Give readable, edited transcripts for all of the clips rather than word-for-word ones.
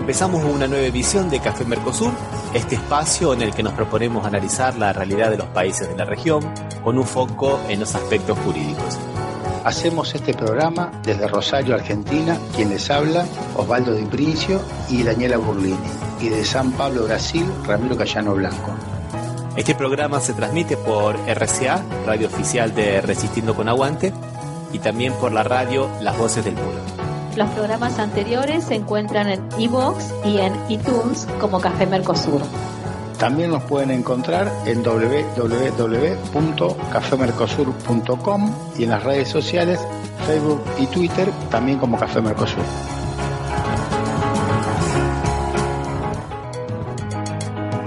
Empezamos una nueva edición de Café Mercosur, este espacio en el que nos proponemos analizar la realidad de los países de la región con un foco en los aspectos jurídicos. Hacemos este programa desde Rosario, Argentina, quien les habla, Osvaldo Di Princio y Daniela Burlini, y de San Pablo, Brasil, Ramiro Cayano Blanco. Este programa se transmite por RCA, radio oficial de Resistiendo con Aguante, y también por la radio Las Voces del Muro. Los programas anteriores se encuentran en iVoox y en iTunes como Café Mercosur. También nos pueden encontrar en www.cafemercosur.com y en las redes sociales, Facebook y Twitter, también como Café Mercosur.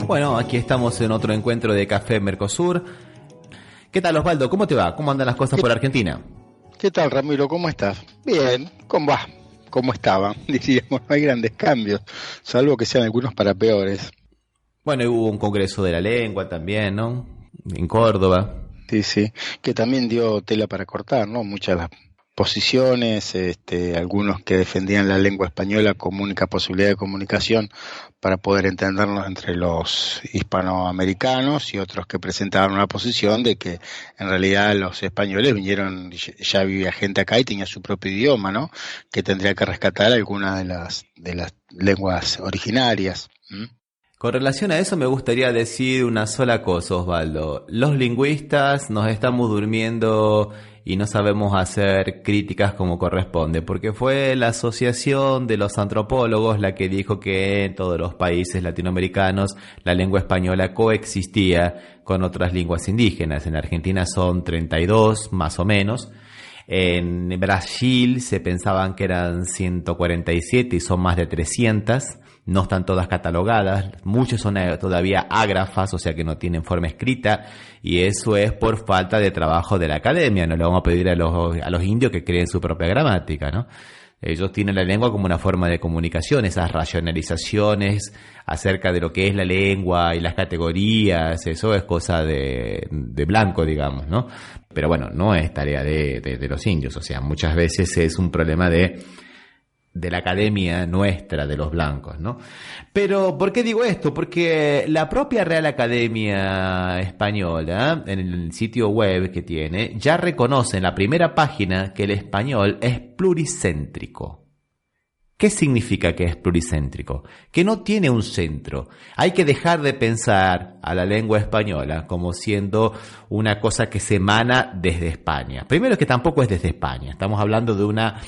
Bueno, aquí estamos en otro encuentro de Café Mercosur. ¿Qué tal, Osvaldo? ¿Cómo te va? ¿Cómo andan las cosas por Argentina? ¿Qué tal, Ramiro? ¿Cómo estás? Bien, ¿cómo va? ¿Cómo estaba? Diríamos, no hay grandes cambios, salvo que sean algunos para peores. Bueno, hubo un congreso de la lengua también, ¿no? En Córdoba. Sí, que también dio tela para cortar, ¿no? Muchas de las posiciones, algunos que defendían la lengua española como única posibilidad de comunicación para poder entendernos entre los hispanoamericanos, y otros que presentaban una posición de que en realidad los españoles vinieron, ya vivía gente acá y tenía su propio idioma, ¿no? Que tendría que rescatar alguna de las lenguas originarias. Con relación a eso me gustaría decir una sola cosa, Osvaldo. Los lingüistas nos estamos durmiendo y no sabemos hacer críticas como corresponde, porque fue la Asociación de los Antropólogos la que dijo que en todos los países latinoamericanos la lengua española coexistía con otras lenguas indígenas. En Argentina son 32 más o menos. En Brasil se pensaban que eran 147 y son más de 300. No están todas catalogadas, muchos son todavía ágrafas, o sea que no tienen forma escrita, y eso es por falta de trabajo de la academia. No le vamos a pedir a los indios que creen su propia gramática, ¿no? Ellos tienen la lengua como una forma de comunicación, esas racionalizaciones acerca de lo que es la lengua y las categorías, eso es cosa de blanco, digamos, ¿no? Pero bueno, no es tarea de los indios, o sea, muchas veces es un problema de la academia nuestra, de los blancos, ¿no? Pero, ¿por qué digo esto? Porque la propia Real Academia Española, en el sitio web que tiene, ya reconoce en la primera página que el español es pluricéntrico. ¿Qué significa que es pluricéntrico? Que no tiene un centro. Hay que dejar de pensar a la lengua española como siendo una cosa que se emana desde España. Primero, que tampoco es desde España. Estamos hablando de una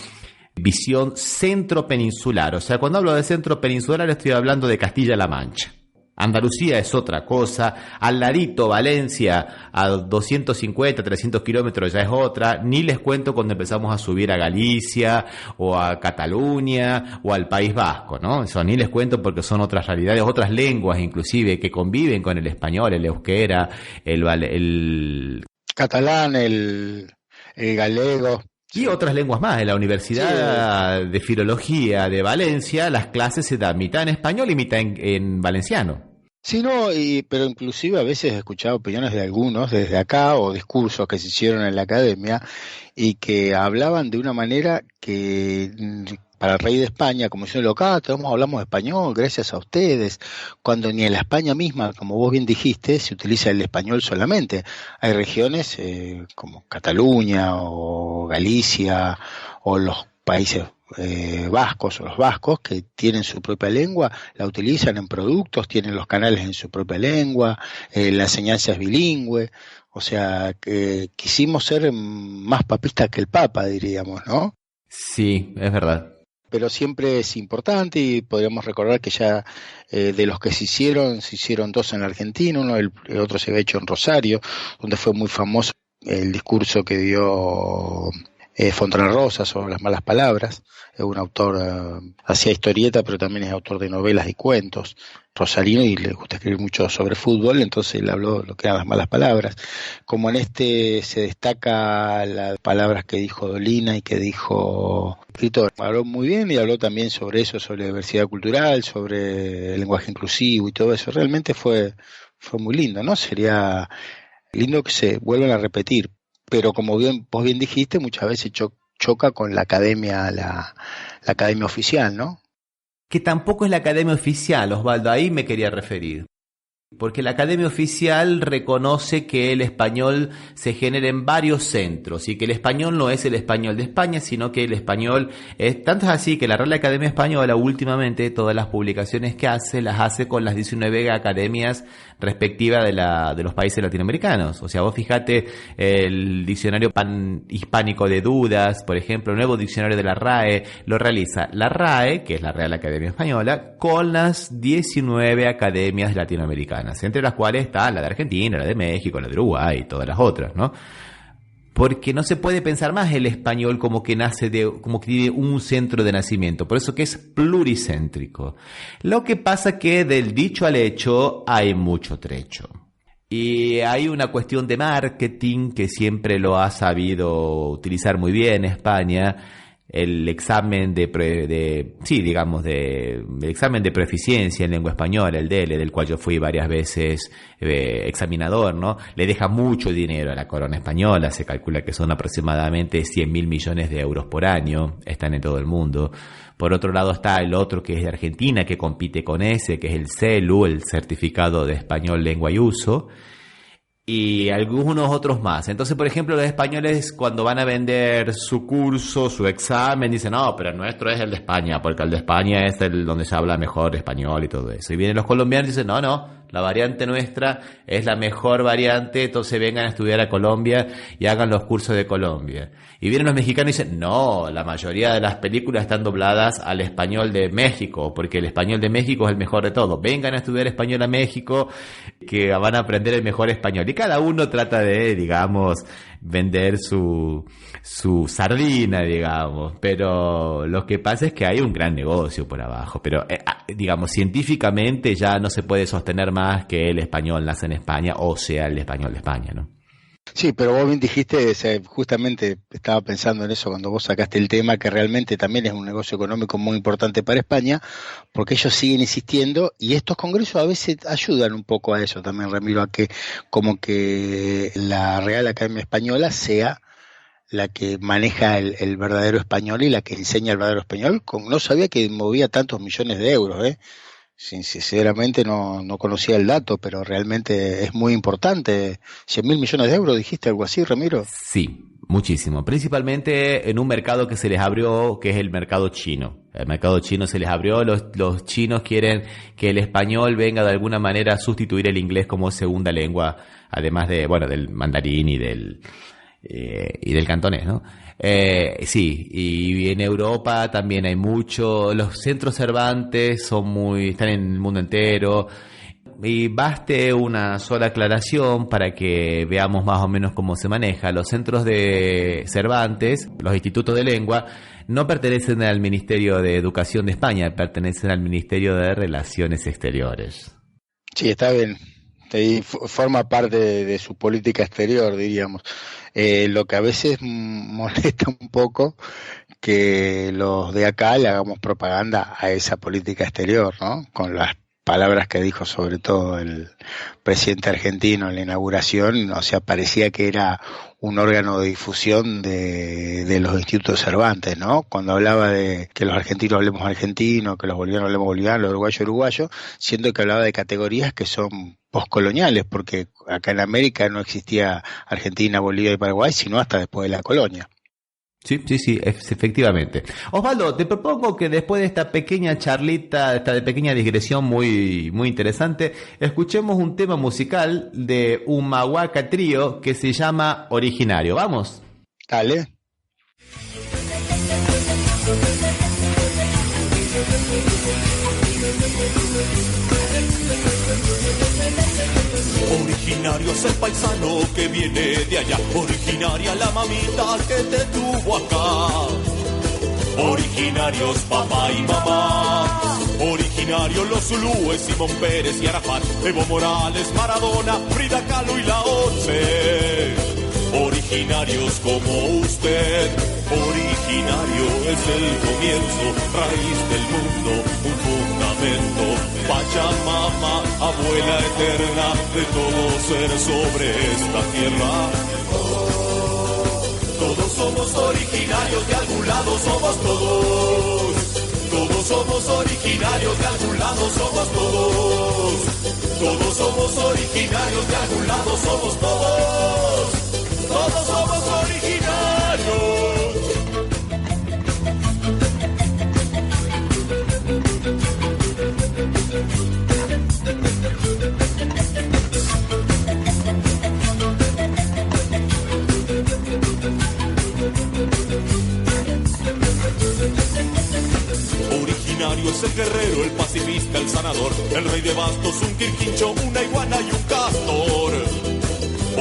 visión centro-peninsular. O sea, cuando hablo de centro peninsular estoy hablando de Castilla-La Mancha. Andalucía es otra cosa, al ladito Valencia a 250, 300 kilómetros ya es otra, ni les cuento cuando empezamos a subir a Galicia o a Cataluña o al País Vasco, ¿no? Eso ni les cuento porque son otras realidades, otras lenguas inclusive que conviven con el español, el euskera, el catalán, el galego. Y otras lenguas más. En la Universidad de Filología de Valencia las clases se dan mitad en español y mitad en valenciano. Sí, no, pero inclusive a veces he escuchado opiniones de algunos desde acá, o discursos que se hicieron en la academia, y que hablaban de una manera que para el rey de España, como diciendo, acá todos hablamos español gracias a ustedes, cuando ni en la España misma, como vos bien dijiste, se utiliza el español solamente. Hay regiones como Cataluña o Galicia o los países vascos o los vascos que tienen su propia lengua, la utilizan en productos, tienen los canales en su propia lengua, la enseñanza es bilingüe. O sea, que quisimos ser más papistas que el Papa, diríamos, ¿no? Sí, es verdad. Pero siempre es importante, y podríamos recordar que ya de los que se hicieron dos en la Argentina, el otro se había hecho en Rosario, donde fue muy famoso el discurso que dio Fontana Rosa sobre las malas palabras. Es un autor, hacía historieta, pero también es autor de novelas y cuentos, rosarino, y le gusta escribir mucho sobre fútbol, entonces él habló de lo que eran las malas palabras. Como en este se destaca las palabras que dijo Dolina y que dijo escritor, habló muy bien, y habló también sobre eso, sobre diversidad cultural, sobre el lenguaje inclusivo y todo eso. Realmente fue muy lindo, ¿no? Sería lindo que se vuelvan a repetir, pero como vos bien dijiste, muchas veces choca con la academia, la academia oficial, ¿no? que tampoco es la academia oficial, Osvaldo, ahí me quería referir. Porque la Academia Oficial reconoce que el español se genera en varios centros y que el español no es el español de España, sino que el español es tanto es así que la Real Academia Española últimamente todas las publicaciones que hace las hace con las 19 academias respectivas de los países latinoamericanos. O sea, vos fijate el diccionario panhispánico de dudas, por ejemplo, el nuevo diccionario de la RAE, lo realiza la RAE, que es la Real Academia Española, con las 19 academias latinoamericanas, entre las cuales está la de Argentina, la de México, la de Uruguay y todas las otras, ¿no? Porque no se puede pensar más el español como que como que tiene un centro de nacimiento, por eso que es pluricéntrico. Lo que pasa que del dicho al hecho hay mucho trecho. Y hay una cuestión de marketing que siempre lo ha sabido utilizar muy bien España. El examen el examen de proficiencia en lengua española, el DELE, del cual yo fui varias veces examinador, ¿no? Le deja mucho dinero a la corona española, se calcula que son aproximadamente 100.000 millones de euros por año, están en todo el mundo. Por otro lado está el otro que es de Argentina, que compite con ese, que es el CELU, el Certificado de Español Lengua y Uso, y algunos otros más. Entonces, por ejemplo, los españoles cuando van a vender su curso, su examen, dicen, no, pero el nuestro es el de España, porque el de España es el donde se habla mejor español y todo eso. Y vienen los colombianos y dicen, no, la variante nuestra es la mejor variante, entonces vengan a estudiar a Colombia y hagan los cursos de Colombia. Y vienen los mexicanos y dicen, no, la mayoría de las películas están dobladas al español de México, porque el español de México es el mejor de todo. Vengan a estudiar español a México, que van a aprender el mejor español. Y cada uno trata de, digamos, vender su sardina, digamos. Pero lo que pasa es que hay un gran negocio por abajo. Pero, digamos, científicamente ya no se puede sostener más que el español nace en España, o sea, el español de España, ¿no? Sí, pero vos bien dijiste, justamente estaba pensando en eso cuando vos sacaste el tema, que realmente también es un negocio económico muy importante para España, porque ellos siguen insistiendo y estos congresos a veces ayudan un poco a eso también, Ramiro, a que como que la Real Academia Española sea la que maneja el verdadero español y la que enseña el verdadero español. No sabía que movía tantos millones de euros, Sinceramente no conocía el dato, pero realmente es muy importante. 100.000 millones de euros, dijiste algo así, Ramiro. Sí, muchísimo. Principalmente en un mercado que se les abrió, que es el mercado chino. El mercado chino se les abrió, los chinos quieren que el español venga de alguna manera a sustituir el inglés como segunda lengua, además del mandarín y del cantonés, ¿no? Sí, y en Europa también hay mucho, los centros Cervantes están en el mundo entero, y baste una sola aclaración para que veamos más o menos cómo se maneja. Los centros de Cervantes, los institutos de lengua, no pertenecen al Ministerio de Educación de España, pertenecen al Ministerio de Relaciones Exteriores. Sí, está bien. Forma parte de su política exterior, diríamos. Lo que a veces molesta un poco que los de acá le hagamos propaganda a esa política exterior, ¿no? Con las palabras que dijo sobre todo el presidente argentino en la inauguración, o sea, parecía que era un órgano de difusión de los institutos Cervantes, ¿no? Cuando hablaba de que los argentinos hablemos argentino, que los bolivianos hablemos boliviano, los uruguayos uruguayo, siendo que hablaba de categorías que son postcoloniales, porque acá en América no existía Argentina, Bolivia y Paraguay, sino hasta después de la colonia. Sí, efectivamente. Osvaldo, te propongo que después de esta pequeña charlita, esta pequeña digresión muy, muy interesante, escuchemos un tema musical de Humahuaca Trío que se llama Originario. ¿Vamos? Dale. Originario es el paisano que viene de allá, originaria la mamita que te tuvo acá. Originarios papá y mamá, originarios los zulúes, Simón Pérez y Arafat, Evo Morales, Maradona, Frida Kahlo y la Once. Originarios como usted, originario es el comienzo, raíz del mundo, un fundamento. Pachamama, abuela eterna de todo ser sobre esta tierra. Todos somos originarios, de algún lado somos todos. Todos Todos somos originarios, de algún lado somos todos. Todos somos originarios, de algún lado somos todos. Todos somos originarios. Originario es el guerrero, el pacifista, el sanador, el rey de bastos, un quirquincho, una iguana y un castor.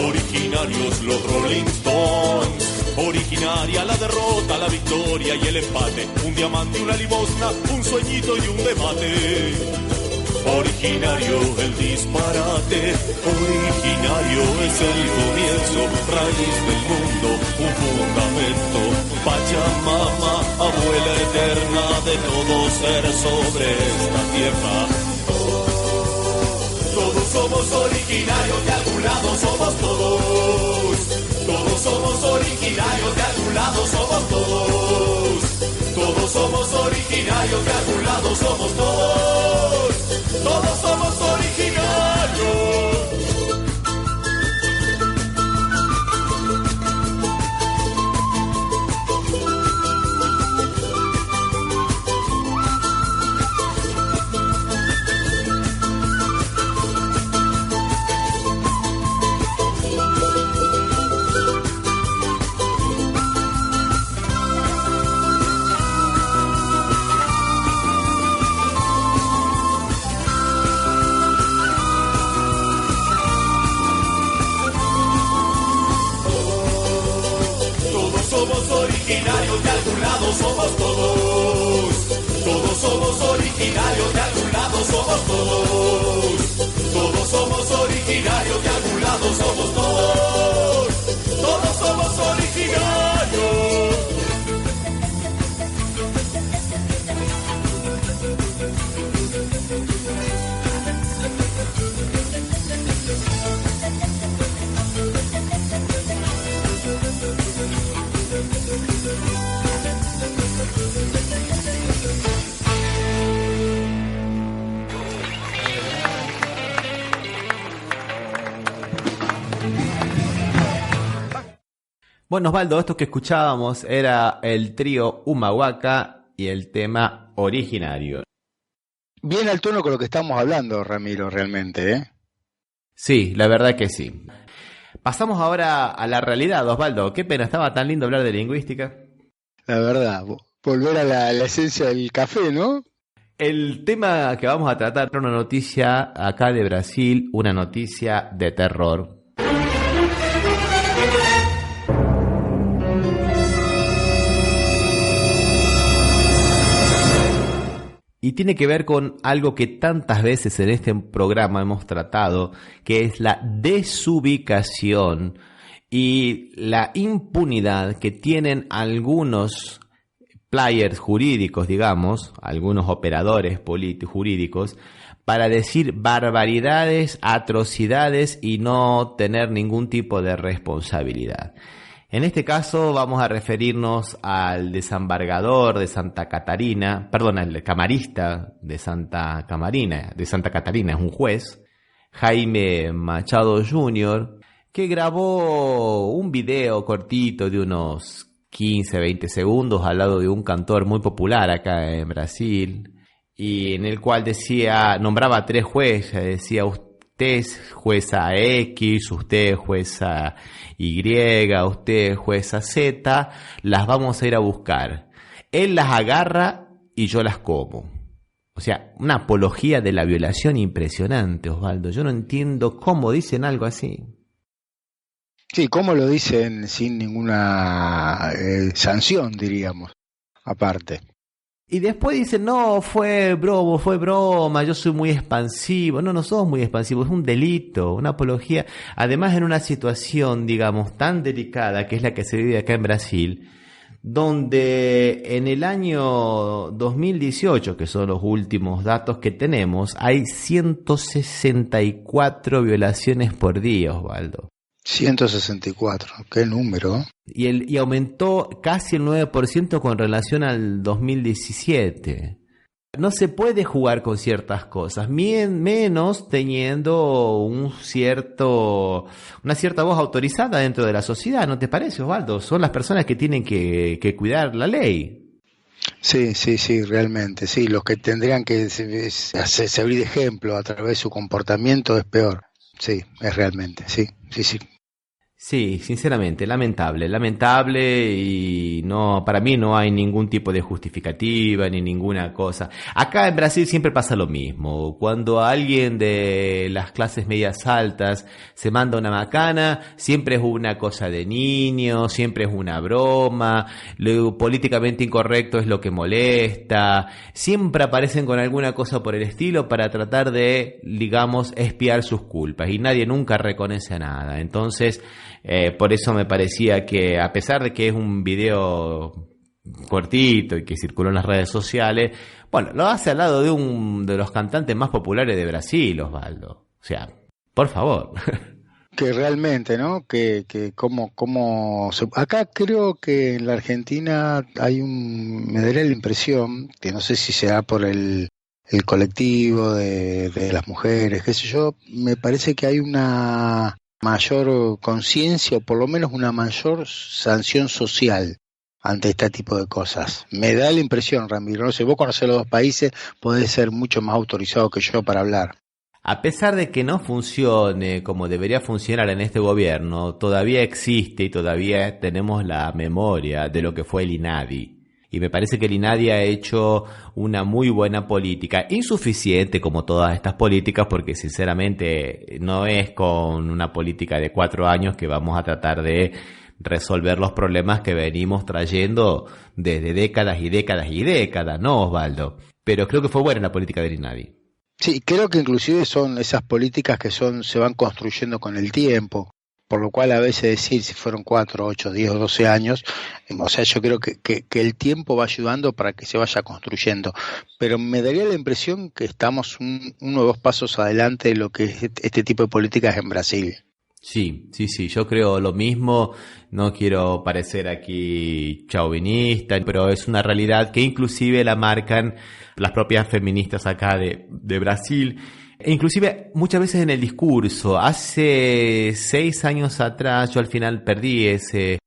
Originarios los Rolling Stones, originaria la derrota, la victoria y el empate, un diamante, una limosna, un sueñito y un debate. Originario el disparate, originario es el comienzo, raíz del mundo, un fundamento, Pachamama, abuela eterna de todo ser sobre esta tierra. Todos somos originarios, de algún lado somos todos. Todos somos originarios, de algún lado somos todos. Todos somos originarios, de algún lado somos todos. Todos somos originarios. Originarios, de algún lado somos todos. Todos somos originarios, de algún lado somos todos. Todos somos originarios, de algún lado somos todos. Todos somos originarios. Bueno, Osvaldo, esto que escuchábamos era el trío Humahuaca y el tema Originario. Bien al tono con lo que estamos hablando, Ramiro, realmente, ¿eh? Sí, la verdad que sí. Pasamos ahora a la realidad, Osvaldo. Qué pena, estaba tan lindo hablar de lingüística. La verdad, volver a la esencia del café, ¿no? El tema que vamos a tratar es una noticia acá de Brasil, una noticia de terror. Y tiene que ver con algo que tantas veces en este programa hemos tratado, que es la desubicación y la impunidad que tienen algunos players jurídicos, digamos, algunos operadores jurídicos, para decir barbaridades, atrocidades y no tener ningún tipo de responsabilidad. En este caso vamos a referirnos al desembargador de Santa Catarina, perdón, al camarista de Santa Catarina, es un juez, Jaime Machado Jr., que grabó un video cortito de unos 15, 20 segundos al lado de un cantor muy popular acá en Brasil, y en el cual nombraba a 3 jueces, decía: usted es jueza X, usted es jueza Y, usted es jueza Z, las vamos a ir a buscar. Él las agarra y yo las como. O sea, una apología de la violación impresionante, Osvaldo. Yo no entiendo cómo dicen algo así. Sí, cómo lo dicen sin ninguna sanción, diríamos, aparte. Y después dicen: no, fue broma, yo soy muy expansivo. No sos muy expansivo, es un delito, una apología. Además, en una situación, digamos, tan delicada que es la que se vive acá en Brasil, donde en el año 2018, que son los últimos datos que tenemos, hay 164 violaciones por día, Osvaldo. 164, qué número. Y aumentó casi el 9% con relación al 2017. No se puede jugar con ciertas cosas, menos teniendo una cierta voz autorizada dentro de la sociedad, ¿no te parece, Osvaldo? Son las personas que tienen que cuidar la ley. Sí, realmente, sí, los que tendrían que servir de ejemplo a través de su comportamiento es peor, sí, es realmente, sí. Sí, sinceramente, lamentable y no, para mí no hay ningún tipo de justificativa ni ninguna cosa. Acá en Brasil siempre pasa lo mismo. Cuando alguien de las clases medias altas se manda una macana, siempre es una cosa de niño, siempre es una broma, lo políticamente incorrecto es lo que molesta, siempre aparecen con alguna cosa por el estilo para tratar de, digamos, expiar sus culpas y nadie nunca reconoce nada. Entonces, por eso me parecía que, a pesar de que es un video cortito y que circuló en las redes sociales, bueno, lo hace al lado de los cantantes más populares de Brasil, Osvaldo. O sea, por favor. Que realmente, ¿no? Que acá creo que en la Argentina me daría la impresión, que no sé si será por el colectivo de las mujeres, qué sé yo, me parece que hay una mayor conciencia o por lo menos una mayor sanción social ante este tipo de cosas. Me da la impresión, Ramiro, no sé, vos conocés los dos países, podés ser mucho más autorizado que yo para hablar. A pesar de que no funcione como debería funcionar en este gobierno, todavía existe y todavía tenemos la memoria de lo que fue el INADI. Y me parece que el INADI ha hecho una muy buena política, insuficiente como todas estas políticas, porque sinceramente no es con una política de 4 años que vamos a tratar de resolver los problemas que venimos trayendo desde décadas y décadas y décadas, ¿no, Osvaldo? Pero creo que fue buena la política del INADI. Sí, creo que inclusive son esas políticas que se van construyendo con el tiempo. Por lo cual a veces decir si fueron 4, 8, 10 o 12 años, o sea, yo creo que el tiempo va ayudando para que se vaya construyendo. Pero me daría la impresión que estamos uno o dos pasos adelante de lo que es este tipo de políticas en Brasil. Sí, yo creo lo mismo, no quiero parecer aquí chauvinista, pero es una realidad que inclusive la marcan las propias feministas acá de Brasil. E inclusive muchas veces en el discurso, hace 6 años atrás yo al final perdí ese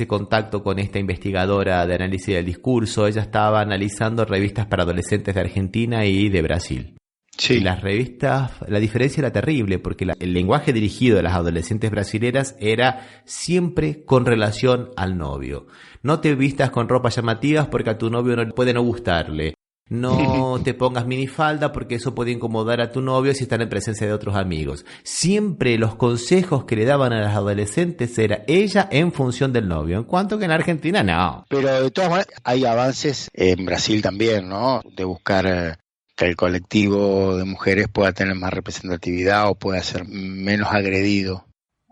contacto con esta investigadora de análisis del discurso. Ella estaba analizando revistas para adolescentes de Argentina y de Brasil. Sí. Y las revistas, la diferencia era terrible porque el lenguaje dirigido a las adolescentes brasileras era siempre con relación al novio. No te vistas con ropas llamativas porque a tu novio puede no gustarle. No te pongas minifalda porque eso puede incomodar a tu novio si están en presencia de otros amigos. Siempre los consejos que le daban a las adolescentes era ella en función del novio, en cuanto que en Argentina no. Pero de todas maneras hay avances en Brasil también, ¿no? De buscar que el colectivo de mujeres pueda tener más representatividad o pueda ser menos agredido.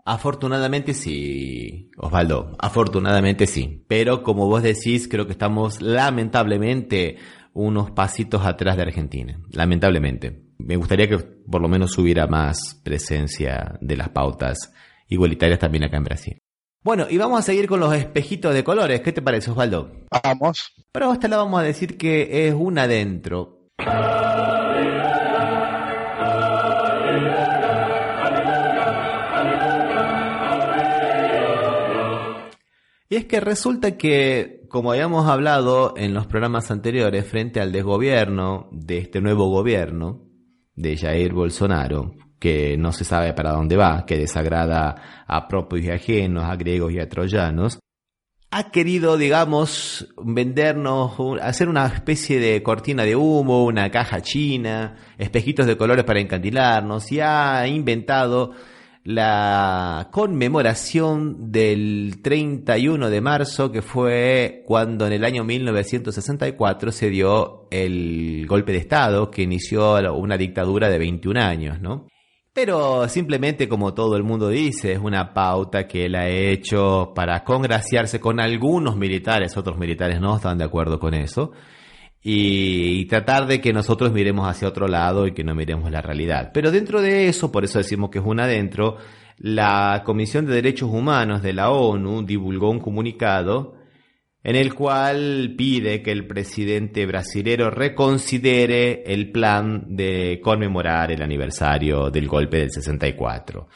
Afortunadamente sí, Osvaldo, afortunadamente sí. Pero como vos decís, creo que estamos lamentablemente unos pasitos atrás de Argentina, lamentablemente. Me gustaría que por lo menos hubiera más presencia de las pautas igualitarias también acá en Brasil. Bueno, y vamos a seguir con los espejitos de colores. ¿Qué te parece, Osvaldo? Vamos. Pero a esta la vamos a decir que es un adentro. Y es que resulta que, como habíamos hablado en los programas anteriores, frente al desgobierno de este nuevo gobierno de Jair Bolsonaro, que no se sabe para dónde va, que desagrada a propios y ajenos, a griegos y a troyanos, ha querido, digamos, vendernos, hacer una especie de cortina de humo, una caja china, espejitos de colores para encandilarnos, y ha inventado la conmemoración del 31 de marzo, que fue cuando en el año 1964 se dio el golpe de Estado que inició una dictadura de 21 años, ¿no? Pero simplemente, como todo el mundo dice, es una pauta que él ha hecho para congraciarse con algunos militares, otros militares no están de acuerdo con eso, y tratar de que nosotros miremos hacia otro lado y que no miremos la realidad. Pero dentro de eso, por eso decimos que es un adentro, la Comisión de Derechos Humanos de la ONU divulgó un comunicado en el cual pide que el presidente brasilero reconsidere el plan de conmemorar el aniversario del golpe del 64.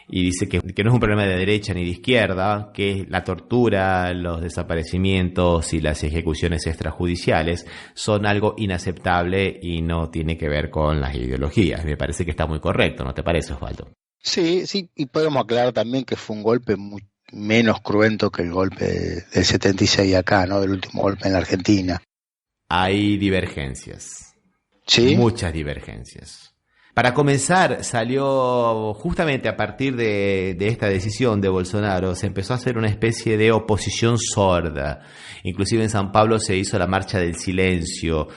Y dice que no es un problema de derecha ni de izquierda, que la tortura, los desaparecimientos y las ejecuciones extrajudiciales son algo inaceptable y no tiene que ver con las ideologías. Me parece que está muy correcto, ¿no te parece, Osvaldo? Sí, y podemos aclarar también que fue un golpe muy menos cruento que el golpe del 76 acá, ¿no? Del último golpe en la Argentina. Hay divergencias. ¿Sí? Muchas divergencias. Para comenzar, salió justamente a partir de esta decisión de Bolsonaro, se empezó a hacer una especie de oposición sorda. Inclusive en San Pablo se hizo la marcha del silencio,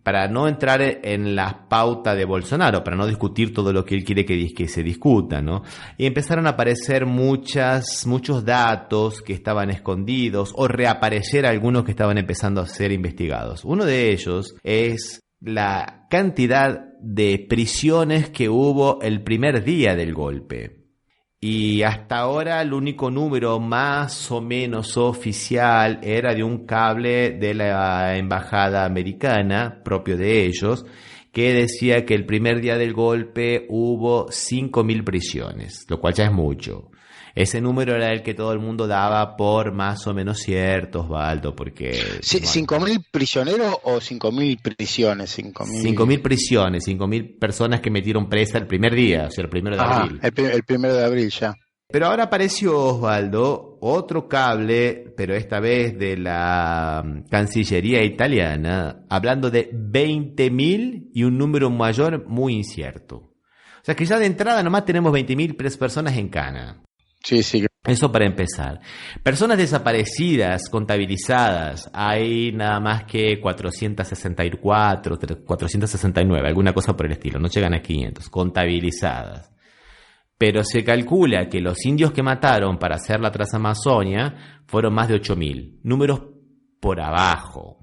para no entrar en la pauta de Bolsonaro, para no discutir todo lo que él quiere que se discuta, ¿no? Y empezaron a aparecer muchos datos que estaban escondidos, o reaparecer algunos que estaban empezando a ser investigados. Uno de ellos es la cantidad de prisiones que hubo el primer día del golpe. Y hasta ahora el único número más o menos oficial era de un cable de la embajada americana, propio de ellos, que decía que el primer día del golpe hubo 5.000 prisiones, lo cual ya es mucho. Ese número era el que todo el mundo daba por más o menos cierto, Osvaldo, porque... Sí, ¿5.000 prisioneros o 5.000 prisiones? 5.000 prisiones, 5.000 personas que metieron presa el primer día, o sea, el 1 de abril. El 1 de abril ya. Pero ahora apareció, Osvaldo, otro cable, pero esta vez de la Cancillería italiana, hablando de 20.000 y un número mayor muy incierto. O sea que ya de entrada nomás tenemos 20.000 personas en cana. Sí. Eso para empezar. Personas desaparecidas, contabilizadas, hay nada más que 464, 469, alguna cosa por el estilo, no llegan a 500, contabilizadas. Pero se calcula que los indios que mataron para hacer la Transamazonia fueron más de 8.000, números por abajo.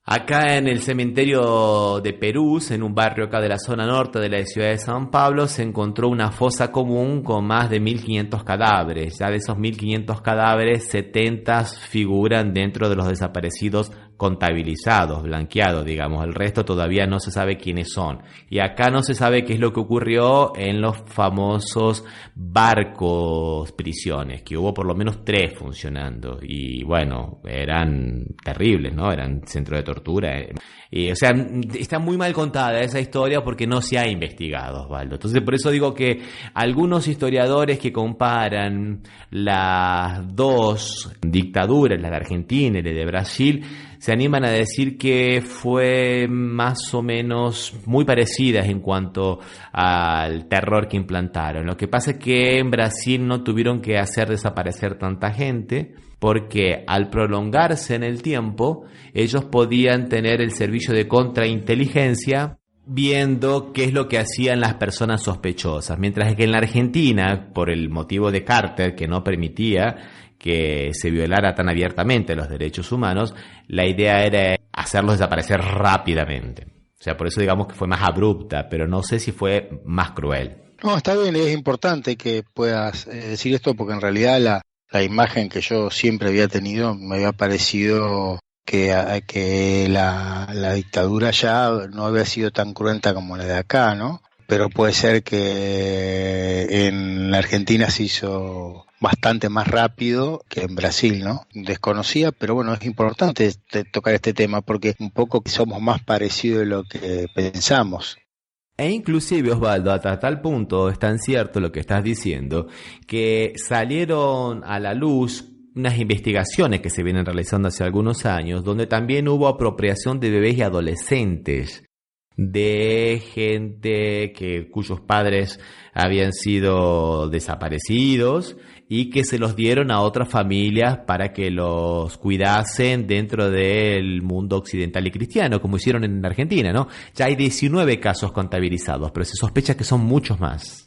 Acá en el cementerio de Perús, en un barrio acá de la zona norte de la ciudad de San Pablo, se encontró una fosa común con más de 1.500 cadáveres. Ya de esos 1.500 cadáveres, 70 figuran dentro de los desaparecidos contabilizados, blanqueados, digamos. El resto todavía no se sabe quiénes son. Y acá no se sabe qué es lo que ocurrió en los famosos barcos prisiones, que hubo por lo menos 3 funcionando. Y bueno, eran terribles, ¿no? Eran centros de tortura. Y, o sea, está muy mal contada esa historia porque no se ha investigado, Osvaldo. Entonces, por eso digo que algunos historiadores que comparan las dos dictaduras, la de Argentina y la de Brasil, se animan a decir que fue más o menos muy parecidas en cuanto al terror que implantaron. Lo que pasa es que en Brasil no tuvieron que hacer desaparecer tanta gente, porque al prolongarse en el tiempo, ellos podían tener el servicio de contrainteligencia viendo qué es lo que hacían las personas sospechosas. Mientras que en la Argentina, por el motivo de Carter, que no permitía que se violara tan abiertamente los derechos humanos, la idea era hacerlos desaparecer rápidamente. O sea, por eso digamos que fue más abrupta, pero no sé si fue más cruel. No, está bien, es importante que puedas decir esto, porque en realidad la imagen que yo siempre había tenido me había parecido que la dictadura ya no había sido tan cruenta como la de acá, ¿no? Pero puede ser que en la Argentina se hizo bastante más rápido que en Brasil, ¿no? Desconocía, pero bueno, es importante tocar este tema porque un poco somos más parecidos de lo que pensamos. E inclusive, Osvaldo, hasta tal punto es tan cierto lo que estás diciendo, que salieron a la luz unas investigaciones que se vienen realizando hace algunos años, donde también hubo apropiación de bebés y adolescentes, de gente cuyos padres habían sido desaparecidos y que se los dieron a otras familias para que los cuidasen dentro del mundo occidental y cristiano, como hicieron en Argentina, ¿no? Ya hay 19 casos contabilizados, pero se sospecha que son muchos más.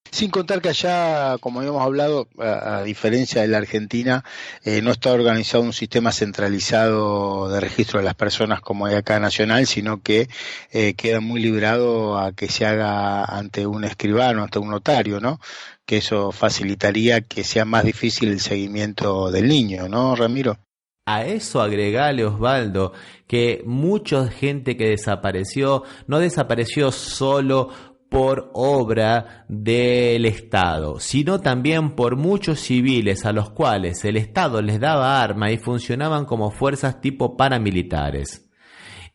Sin contar que allá, como habíamos hablado, a diferencia de la Argentina, no está organizado un sistema centralizado de registro de las personas como hay acá nacional, sino que queda muy librado a que se haga ante un escribano, ante un notario, ¿no? Que eso facilitaría que sea más difícil el seguimiento del niño, ¿no, Ramiro? A eso agregale, Osvaldo, que mucha gente que desapareció, no desapareció solo por obra del Estado, sino también por muchos civiles a los cuales el Estado les daba armas y funcionaban como fuerzas tipo paramilitares.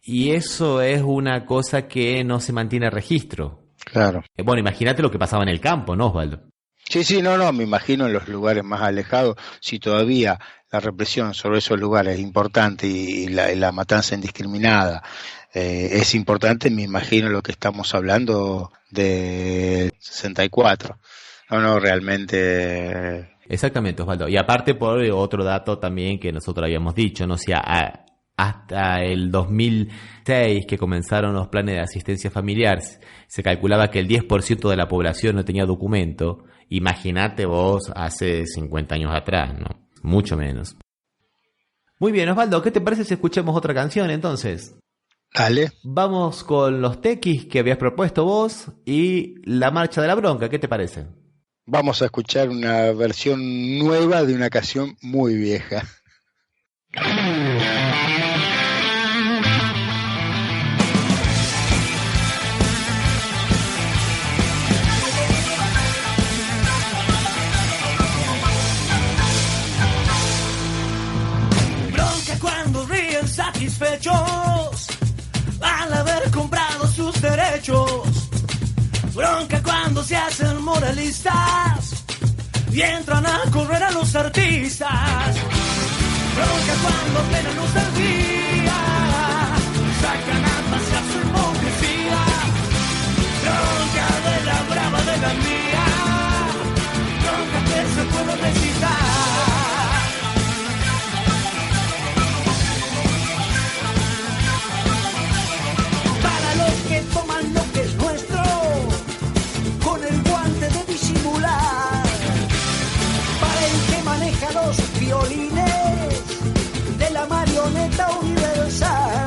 Y eso es una cosa que no se mantiene registro. Claro. Bueno, imagínate lo que pasaba en el campo, ¿no, Osvaldo? Sí, no, me imagino en los lugares más alejados, si todavía la represión sobre esos lugares es importante y la matanza indiscriminada es importante, me imagino lo que estamos hablando de 64. No, realmente... Exactamente, Osvaldo. Y aparte por otro dato también que nosotros habíamos dicho, ¿no? O sea, hasta el 2006 que comenzaron los planes de asistencia familiar, se calculaba que el 10% de la población no tenía documento. Imagínate vos hace 50 años atrás, ¿no? Mucho menos. Muy bien, Osvaldo, ¿qué te parece si escuchamos otra canción entonces? Dale. Vamos con los tequis que habías propuesto vos y la marcha de la bronca, ¿qué te parece? Vamos a escuchar una versión nueva de una canción muy vieja. Satisfechos al haber comprado sus derechos. Bronca cuando se hacen moralistas y entran a correr a los artistas. Bronca cuando plena luz del día sacan a pasear su hipocresía. Bronca de la brava de la mía, bronca que se puede recitar. Toman lo que es nuestro con el guante de disimular. Para el que maneja los violines de la marioneta universal.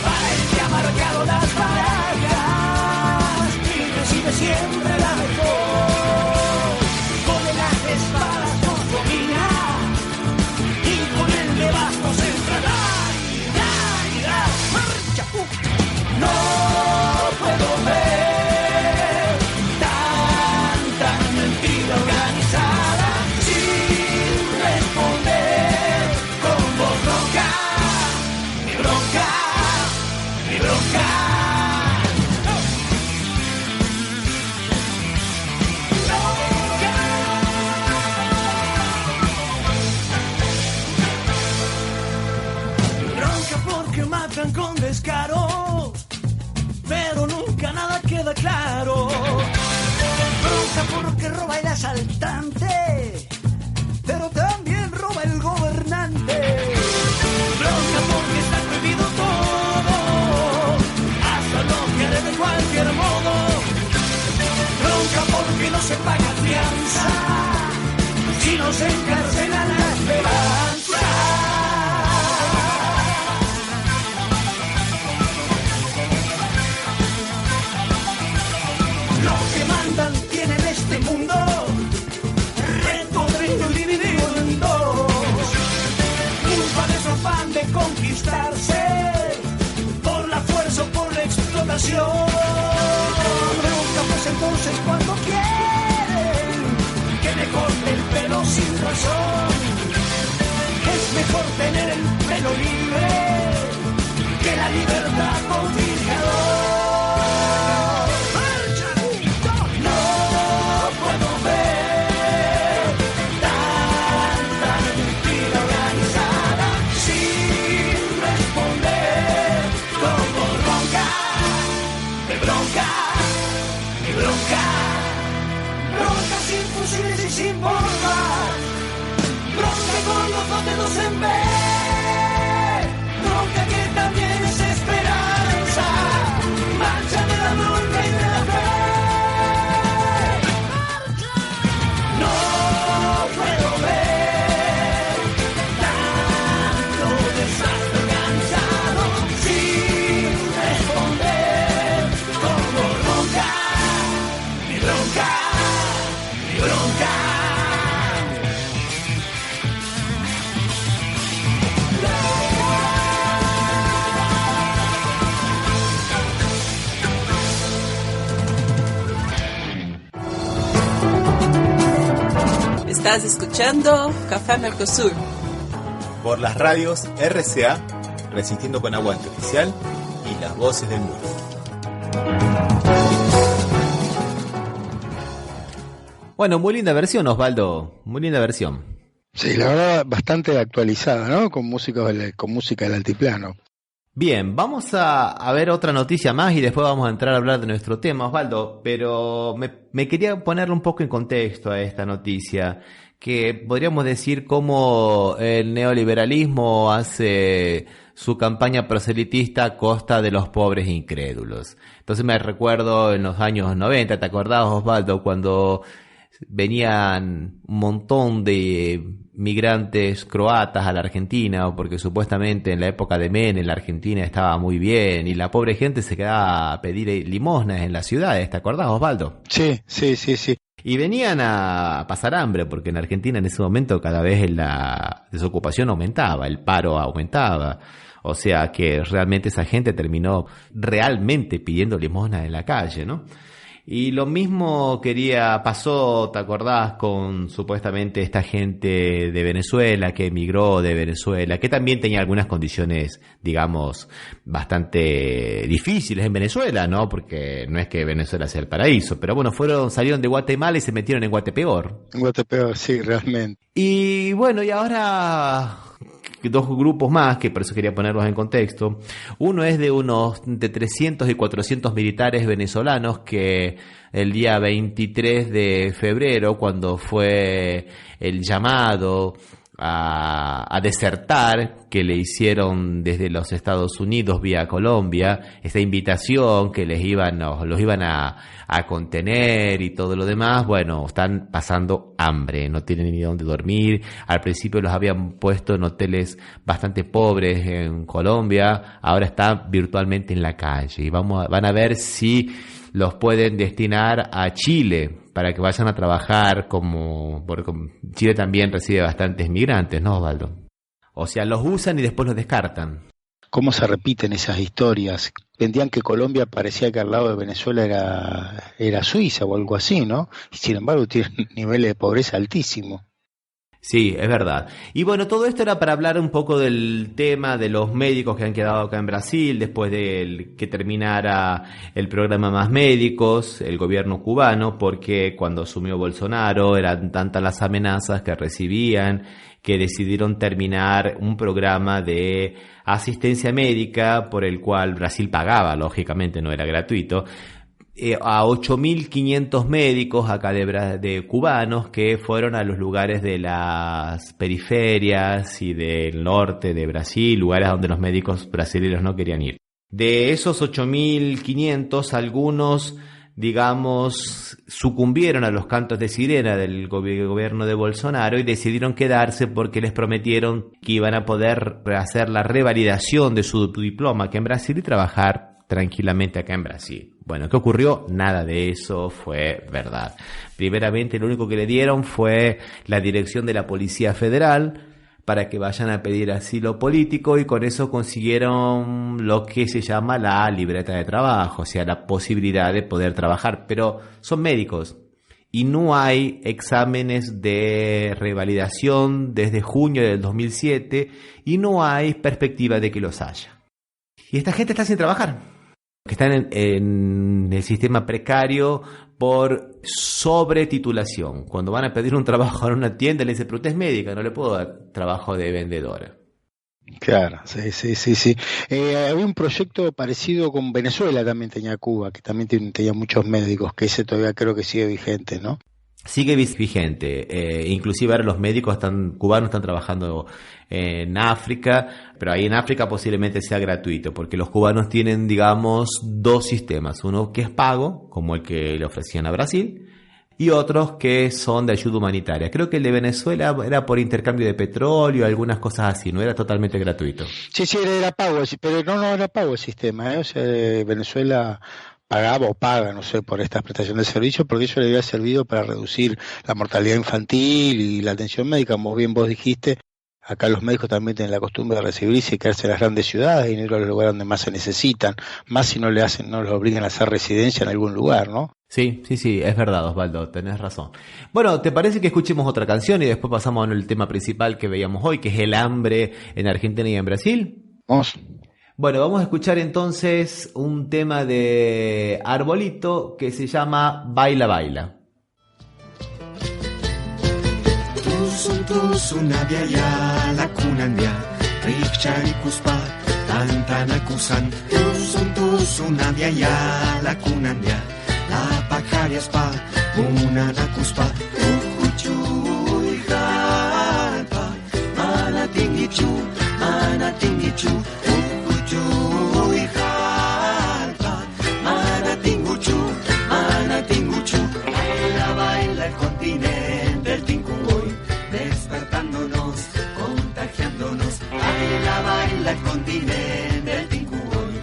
Para el que ha marcado las barajas y recibe siempre la mejor. Con el espadas nos domina y con el de bastos entrará. No puedo ver tanta mentira organizada sin responder con voz ronca, mi bronca, mi bronca. Bronca porque matan con descaro, pero nunca nada queda claro. Bronca porque roba el asaltante, pero también roba el gobernante. Bronca porque está prohibido todo, hasta lo que haré de cualquier modo. Bronca porque no se paga fianza, si no se encarcela la esperanza. Tienen este mundo repodrido y dividido en dos. Culpa de su afán de conquistarse por la fuerza o por la explotación. Bronca pues entonces cuando quieren que me corte el pelo sin razón. Es mejor tener el pelo libre que la libertad con fijador. Sin bombas, bronca con los dedos en B, bronca que también es esperanza, marcha de la bronca y de la fe. No puedo ver tanto desastre organizado sin responder como bronca, mi bronca, mi bronca. Estás escuchando Café Mercosur por las radios RCA, Resistiendo con Aguante Oficial y Las Voces del Mundo. Bueno, muy linda versión, Osvaldo, muy linda versión. Sí, la verdad, bastante actualizada, ¿no? Con música del altiplano. Bien, vamos a ver otra noticia más y después vamos a entrar a hablar de nuestro tema, Osvaldo, pero me quería ponerle un poco en contexto a esta noticia, que podríamos decir cómo el neoliberalismo hace su campaña proselitista a costa de los pobres incrédulos. Entonces me recuerdo en los años 90, ¿te acordás, Osvaldo, cuando venían un montón de migrantes croatas a la Argentina, porque supuestamente en la época de Menem la Argentina estaba muy bien y la pobre gente se quedaba a pedir limosnas en las ciudades, ¿te acordás, Osvaldo? Sí. Y venían a pasar hambre, porque en Argentina en ese momento cada vez la desocupación aumentaba, el paro aumentaba. O sea que realmente esa gente terminó realmente pidiendo limosna en la calle, ¿no? Y lo mismo pasó, ¿te acordás? Con supuestamente esta gente de Venezuela que emigró de Venezuela, que también tenía algunas condiciones, digamos, bastante difíciles en Venezuela, ¿no? Porque no es que Venezuela sea el paraíso, pero bueno, salieron de Guatemala y se metieron en Guatepeor. En Guatepeor, sí, realmente. Y bueno, y ahora dos grupos más, que por eso quería ponerlos en contexto. Uno es de 300 y 400 militares venezolanos que el día 23 de febrero, cuando fue el llamado a desertar que le hicieron desde los Estados Unidos vía Colombia, esta invitación que los iban a contener y todo lo demás, bueno, están pasando hambre, no tienen ni dónde dormir. Al principio los habían puesto en hoteles bastante pobres en Colombia, ahora están virtualmente en la calle y van a ver si los pueden destinar a Chile para que vayan a trabajar porque Chile también recibe bastantes migrantes, ¿no, Osvaldo? O sea, los usan y después los descartan. ¿Cómo se repiten esas historias? Vendían que Colombia parecía que al lado de Venezuela era Suiza o algo así, ¿no? Y sin embargo tienen niveles de pobreza altísimos. Sí, es verdad. Y bueno, todo esto era para hablar un poco del tema de los médicos que han quedado acá en Brasil después de que terminara el programa Más Médicos, el gobierno cubano, porque cuando asumió Bolsonaro eran tantas las amenazas que recibían que decidieron terminar un programa de asistencia médica por el cual Brasil pagaba, lógicamente no era gratuito, a 8.500 médicos acá de cubanos que fueron a los lugares de las periferias y del norte de Brasil, lugares donde los médicos brasileños no querían ir. De esos 8.500, algunos, digamos, sucumbieron a los cantos de sirena del gobierno de Bolsonaro y decidieron quedarse porque les prometieron que iban a poder hacer la revalidación de su diploma aquí en Brasil y trabajar tranquilamente acá en Brasil. Bueno, ¿qué ocurrió? Nada de eso fue verdad. Primeramente, lo único que le dieron fue la dirección de la Policía Federal para que vayan a pedir asilo político y con eso consiguieron lo que se llama la libreta de trabajo, o sea, la posibilidad de poder trabajar. Pero son médicos y no hay exámenes de revalidación desde junio del 2007 y no hay perspectiva de que los haya. Y esta gente está sin trabajar, que están en el sistema precario por sobretitulación. Cuando van a pedir un trabajo en una tienda, le dicen, pero usted es médica, no le puedo dar trabajo de vendedora. Claro, sí. Había un proyecto parecido con Venezuela, también tenía Cuba, que también tenía muchos médicos, que ese todavía creo que sigue vigente, ¿no? Sigue vigente, inclusive ahora los médicos cubanos están trabajando en África, pero ahí en África posiblemente sea gratuito, porque los cubanos tienen, digamos, dos sistemas, uno que es pago, como el que le ofrecían a Brasil, y otros que son de ayuda humanitaria. Creo que el de Venezuela era por intercambio de petróleo, algunas cosas así, no era totalmente gratuito. Sí, era pago, pero no era pago el sistema, O sea, Venezuela pagaba o paga, no sé, por estas prestaciones de servicios, porque eso le había servido para reducir la mortalidad infantil y la atención médica, como bien vos dijiste, Acá los médicos también tienen la costumbre de recibirse y quedarse en las grandes ciudades y no ir a los lugares donde más se necesitan, más si no los obligan a hacer residencia en algún lugar, ¿no? Sí, es verdad, Osvaldo, tenés razón. Bueno, ¿te parece que escuchemos otra canción y después pasamos al tema principal que veíamos hoy, que es el hambre en Argentina y en Brasil? Vamos. Bueno, vamos a escuchar entonces un tema de Arbolito que se llama Baila Baila. Tusunavia la kunandia, Rikcharikuspa, Tantanakusan, Tusunavia la kunandia, La Pacariaspa, Unanakuspa, Ujuchu, Ijalpa, Manatingichu, Manatingichu, Ujuchu, Ijalpa, Manatinguchu, Manatinguchu, baila, baila el continente, el Tincuboy, despertándonos, contagiándonos, baila, baila el continente, el Tincuboy,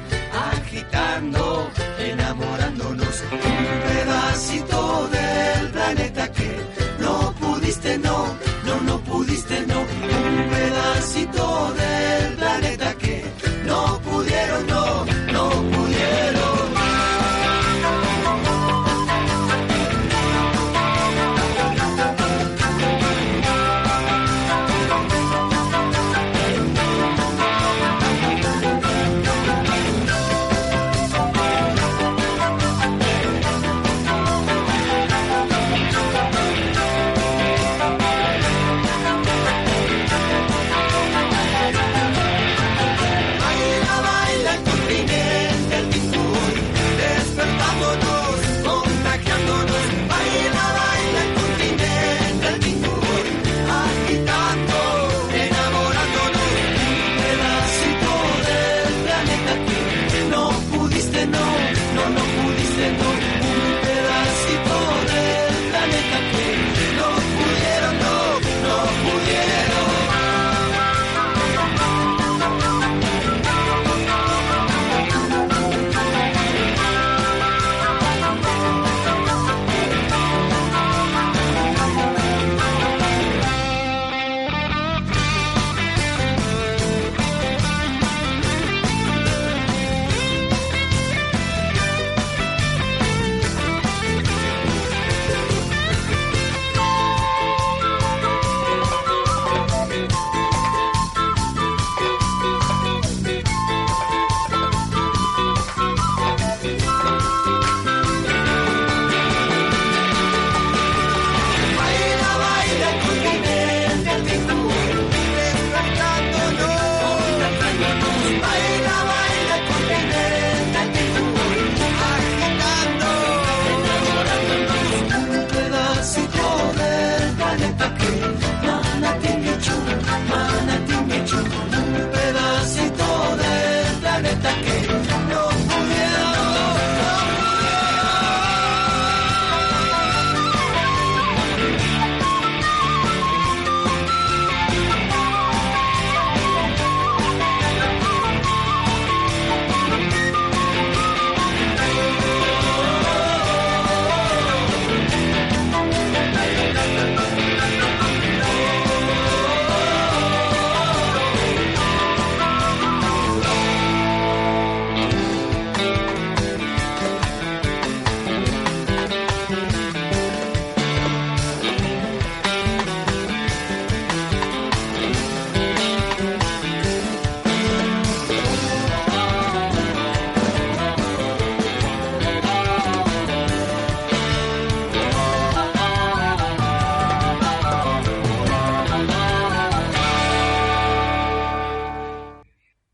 agitando, enamorándonos, un pedacito del planeta que no pudiste, no pudiste, no, un pedacito del planeta que no pudieron, no pudieron.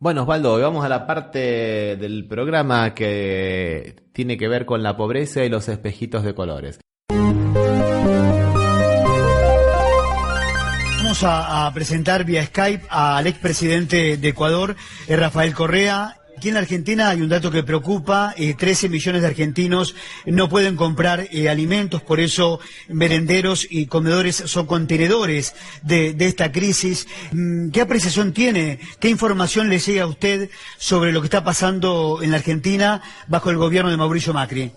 Bueno, Osvaldo, vamos a la parte del programa que tiene que ver con la pobreza y los espejitos de colores. Vamos a presentar vía Skype al expresidente de Ecuador, Rafael Correa. Aquí en la Argentina hay un dato que preocupa, 13 millones de argentinos no pueden comprar alimentos, por eso merenderos y comedores son contenedores de esta crisis. ¿Qué apreciación tiene, qué información le llega a usted sobre lo que está pasando en la Argentina bajo el gobierno de Mauricio Macri?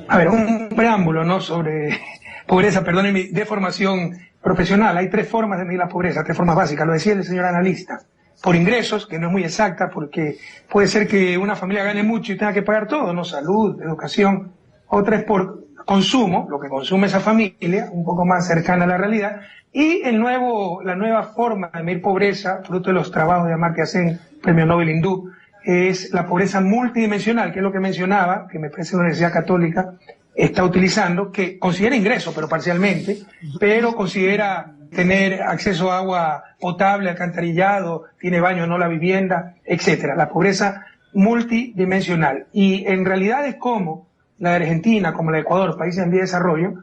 A ver, un preámbulo, ¿no?, sobre pobreza, perdónenme, de formación profesional, hay 3 formas de medir la pobreza, 3 formas básicas, lo decía el señor analista. Por ingresos, que no es muy exacta, porque puede ser que una familia gane mucho y tenga que pagar todo, ¿no? Salud, educación. Otra es por consumo, lo que consume esa familia, un poco más cercana a la realidad. Y la nueva forma de medir pobreza, fruto de los trabajos de Amartya Sen, premio Nobel hindú, es la pobreza multidimensional, que es lo que mencionaba, que me parece que la Universidad Católica está utilizando, que considera ingreso, pero parcialmente, pero considera tener acceso a agua potable, alcantarillado, tiene baño, no la vivienda, etcétera. La pobreza multidimensional. Y en realidad es como la de Argentina, como la de Ecuador, países en vía de desarrollo,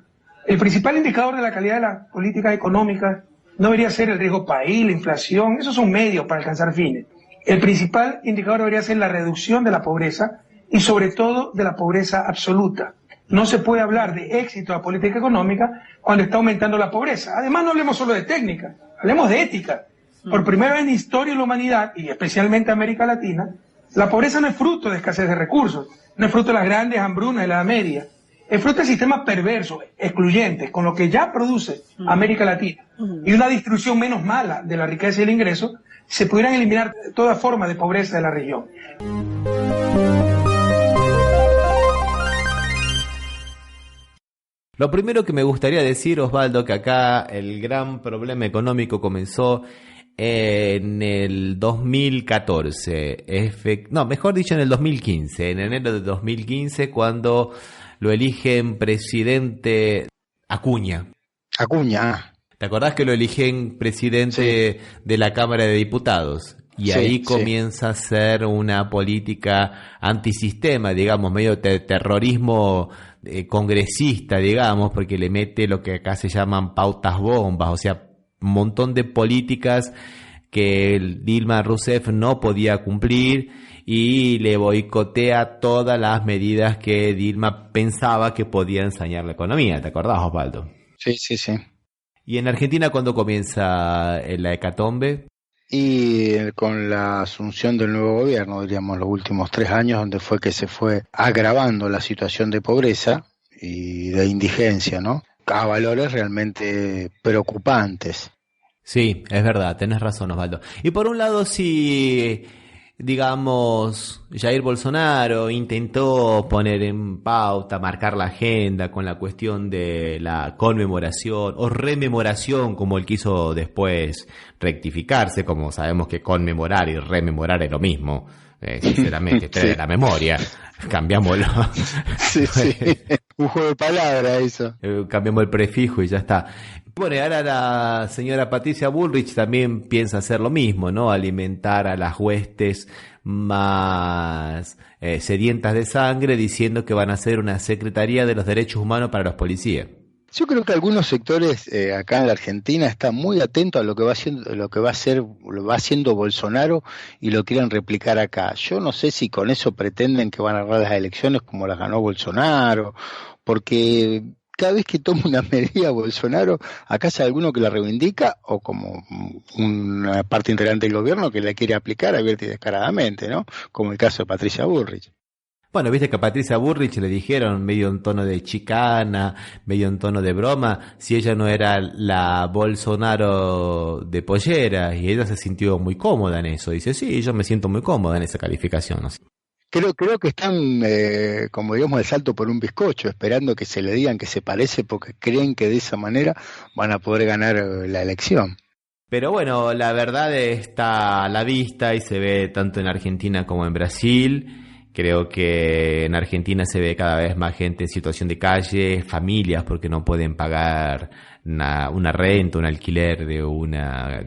el principal indicador de la calidad de las políticas económicas no debería ser el riesgo país, la inflación, esos son medios para alcanzar fines. El principal indicador debería ser la reducción de la pobreza y sobre todo de la pobreza absoluta. No se puede hablar de éxito de la política económica cuando está aumentando la pobreza. Además, no hablemos solo de técnica, hablemos de ética. Por primera vez en la historia de la humanidad, y especialmente América Latina, la pobreza no es fruto de escasez de recursos, no es fruto de las grandes hambrunas de la Edad Media, es fruto de sistemas perversos, excluyentes, con lo que ya produce América Latina, y una distribución menos mala de la riqueza y el ingreso, se pudieran eliminar toda forma de pobreza de la región. Lo primero que me gustaría decir, Osvaldo, que acá el gran problema económico comenzó en el 2014, mejor dicho en el 2015, en enero de 2015, cuando lo eligen presidente Acuña. ¿Te acordás que lo eligen presidente de la Cámara de Diputados? Y ahí comienza a ser una política antisistema, digamos, medio terrorismo congresista, digamos, porque le mete lo que acá se llaman pautas bombas, o sea, un montón de políticas que Dilma Rousseff no podía cumplir y le boicotea todas las medidas que Dilma pensaba que podían sanear la economía. ¿Te acordás, Osvaldo? Sí. ¿Y en Argentina cuándo comienza la hecatombe? Y con la asunción del nuevo gobierno, diríamos, los últimos 3 años, donde fue que se fue agravando la situación de pobreza y de indigencia, ¿no? A valores realmente preocupantes. Sí, es verdad, tenés razón, Osvaldo. Y por un lado, si, digamos, Jair Bolsonaro intentó poner en pauta, marcar la agenda con la cuestión de la conmemoración o rememoración, como él quiso después rectificarse, como sabemos que conmemorar y rememorar es lo mismo, sinceramente, de la memoria, cambiámoslo. Sí. Un juego de palabras eso. Cambiamos el prefijo y ya está. Bueno, y ahora la señora Patricia Bullrich también piensa hacer lo mismo, ¿no? Alimentar a las huestes más sedientas de sangre, diciendo que van a hacer una Secretaría de los Derechos Humanos para los policías. Yo creo que algunos sectores acá en la Argentina están muy atentos a lo que va haciendo Bolsonaro y lo quieren replicar acá. Yo no sé si con eso pretenden que van a ganar las elecciones como las ganó Bolsonaro, porque cada vez que toma una medida Bolsonaro, acá hay alguno que la reivindica o como una parte integrante del gobierno que la quiere aplicar abierta y descaradamente, ¿no? Como el caso de Patricia Bullrich. Bueno, viste que a Patricia Bullrich le dijeron medio en tono de chicana, medio en tono de broma, si ella no era la Bolsonaro de pollera, y ella se sintió muy cómoda en eso. Dice, sí, yo me siento muy cómoda en esa calificación, ¿no? Creo que están, como digamos, de salto por un bizcocho, esperando que se le digan que se parece porque creen que de esa manera van a poder ganar la elección. Pero bueno, la verdad está a la vista y se ve tanto en Argentina como en Brasil. Creo que en Argentina se ve cada vez más gente en situación de calle, familias porque no pueden pagar una renta, un alquiler de una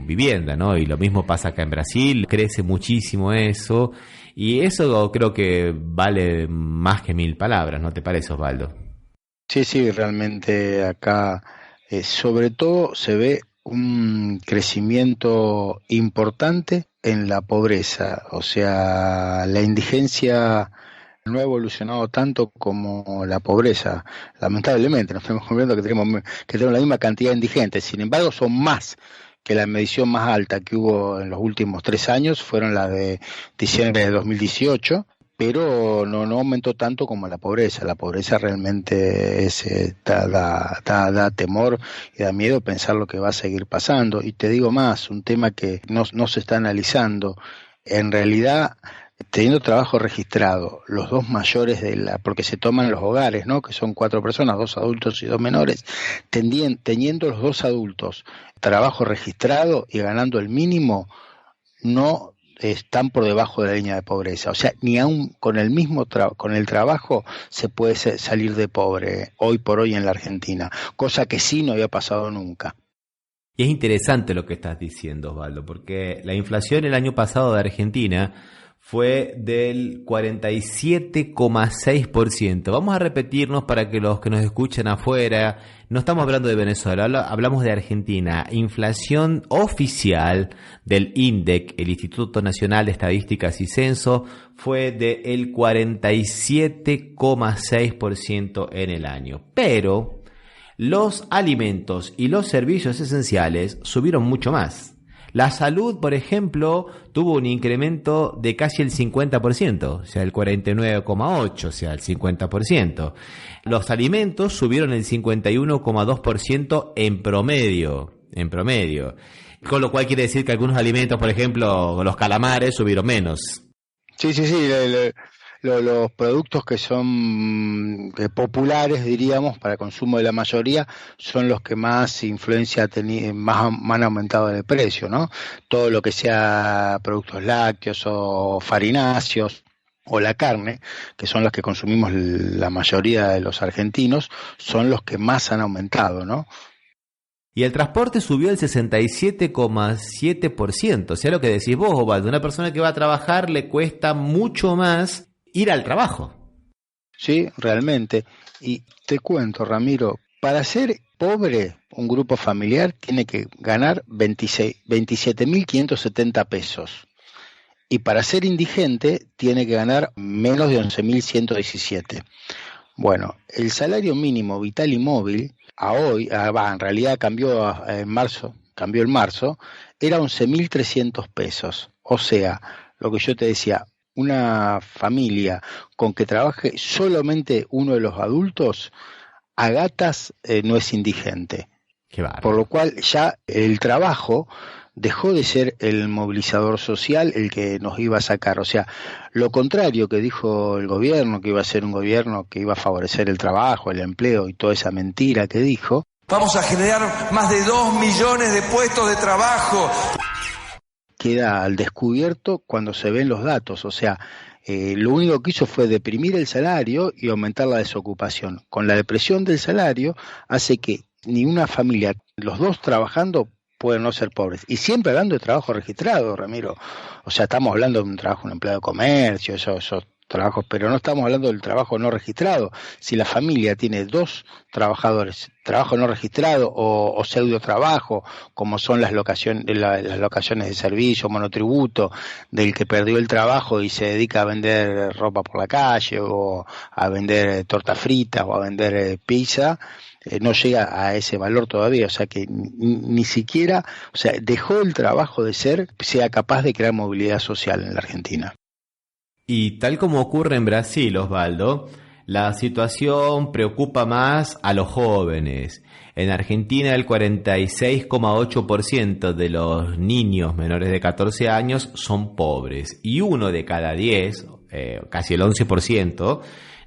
vivienda, ¿no? Y lo mismo pasa acá en Brasil, crece muchísimo eso, y eso creo que vale más que 1000 palabras, ¿no te parece, Osvaldo? Sí, realmente acá sobre todo se ve un crecimiento importante en la pobreza, o sea, la indigencia no ha evolucionado tanto como la pobreza, lamentablemente. Nos estamos viendo que tenemos la misma cantidad de indigentes, sin embargo son más que la medición más alta que hubo en los últimos 3 años, fueron las de diciembre de 2018, pero no aumentó tanto como la pobreza. La pobreza realmente da temor y da miedo pensar lo que va a seguir pasando. Y te digo más, un tema que no se está analizando. En realidad, teniendo trabajo registrado, los dos mayores porque se toman los hogares, ¿no? Que son 4 personas, 2 adultos y 2 menores, teniendo los 2 adultos trabajo registrado y ganando el mínimo, no están por debajo de la línea de pobreza. O sea, ni aún con el mismo con el trabajo se puede salir de pobre hoy por hoy en la Argentina, cosa que sí no había pasado nunca. Y es interesante lo que estás diciendo, Osvaldo, porque la inflación el año pasado de Argentina fue del 47,6%. Vamos a repetirnos para que los que nos escuchen afuera, no estamos hablando de Venezuela, hablamos de Argentina. Inflación oficial del INDEC, el Instituto Nacional de Estadísticas y Censo, fue del 47,6% en el año. Pero los alimentos y los servicios esenciales subieron mucho más. La salud, por ejemplo, tuvo un incremento de casi el 50%, o sea, el 49,8%, o sea, el 50%. Los alimentos subieron el 51,2% en promedio. Con lo cual quiere decir que algunos alimentos, por ejemplo, los calamares subieron menos. Sí. Los productos que son populares, diríamos, para consumo de la mayoría, son los que más influencia más han aumentado de precio, ¿no? Todo lo que sea productos lácteos o farináceos o la carne, que son los que consumimos la mayoría de los argentinos, son los que más han aumentado, ¿no? Y el transporte subió el 67,7%. O sea, lo que decís vos, Osvaldo, una persona que va a trabajar le cuesta mucho más ir al trabajo. Sí, realmente. Y te cuento, Ramiro, para ser pobre, un grupo familiar tiene que ganar 27.570 pesos. Y para ser indigente tiene que ganar menos de 11.117. Bueno, el salario mínimo vital y móvil, en realidad cambió en marzo, era 11.300 pesos. O sea, lo que yo te decía, una familia con que trabaje solamente uno de los adultos, a gatas no es indigente. Qué bárbaro. Por lo cual ya el trabajo dejó de ser el movilizador social, el que nos iba a sacar. O sea, lo contrario que dijo el gobierno, que iba a ser un gobierno que iba a favorecer el trabajo, el empleo y toda esa mentira que dijo. Vamos a generar más de 2 millones de puestos de trabajo. Queda al descubierto cuando se ven los datos, o sea, lo único que hizo fue deprimir el salario y aumentar la desocupación. Con la depresión del salario hace que ni una familia, los dos trabajando, pueden no ser pobres. Y siempre hablando de trabajo registrado, Ramiro. O sea, estamos hablando de un trabajo, un empleado de comercio, esos trabajos, pero no estamos hablando del trabajo no registrado. Si la familia tiene 2 trabajadores, trabajo no registrado o pseudo trabajo, como son las locaciones de servicio, monotributo, del que perdió el trabajo y se dedica a vender ropa por la calle o a vender torta frita o a vender pizza, no llega a ese valor todavía, o sea que ni siquiera, o sea, dejó el trabajo de sea capaz de crear movilidad social en la Argentina. Y tal como ocurre en Brasil, Osvaldo, la situación preocupa más a los jóvenes. En Argentina el 46,8% de los niños menores de 14 años son pobres y 1 de cada 10, casi el 11%,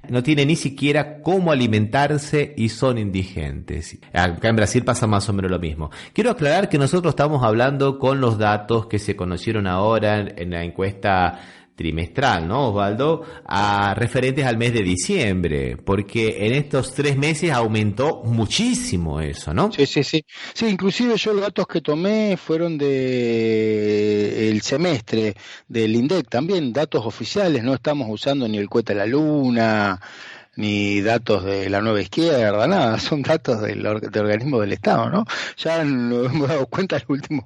no tiene ni siquiera cómo alimentarse y son indigentes. Acá en Brasil pasa más o menos lo mismo. Quiero aclarar que nosotros estamos hablando con los datos que se conocieron ahora en la encuesta trimestral, ¿no, Osvaldo? Referentes al mes de diciembre, porque en estos 3 meses aumentó muchísimo eso, ¿no? Sí. Sí, inclusive yo los datos que tomé fueron el semestre del INDEC, también datos oficiales, no estamos usando ni el cohete a la luna, ni datos de la Nueva Izquierda, nada, son datos del organismo del Estado, ¿no? Ya nos hemos dado cuenta en los últimos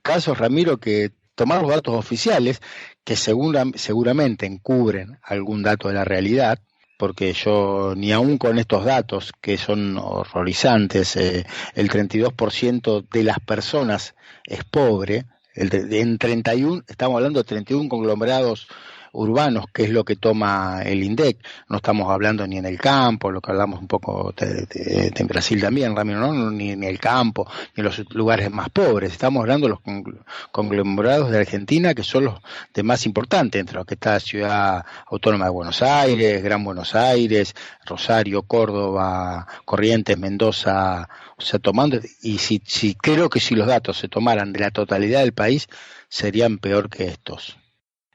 casos, Ramiro, que tomar los datos oficiales, que seguramente encubren algún dato de la realidad, porque yo ni aún con estos datos que son horrorizantes, el 32% de las personas es pobre, estamos hablando de 31 conglomerados urbanos, que es lo que toma el INDEC. No estamos hablando ni en el campo, lo que hablamos un poco en Brasil también, Ramiro, ¿no? Ni el campo, ni los lugares más pobres. Estamos hablando de los conglomerados de Argentina, que son los de más importantes, entre los que está Ciudad Autónoma de Buenos Aires, Gran Buenos Aires, Rosario, Córdoba, Corrientes, Mendoza, o sea, tomando, y si creo que si los datos se tomaran de la totalidad del país, serían peor que estos.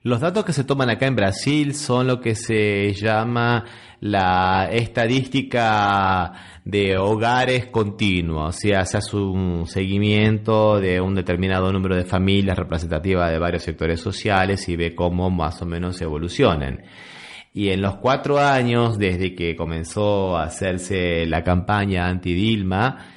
Los datos que se toman acá en Brasil son lo que se llama la estadística de hogares continuos, o sea, se hace un seguimiento de un determinado número de familias representativas de varios sectores sociales y ve cómo más o menos evolucionan. Y en los 4 años, desde que comenzó a hacerse la campaña anti-Dilma,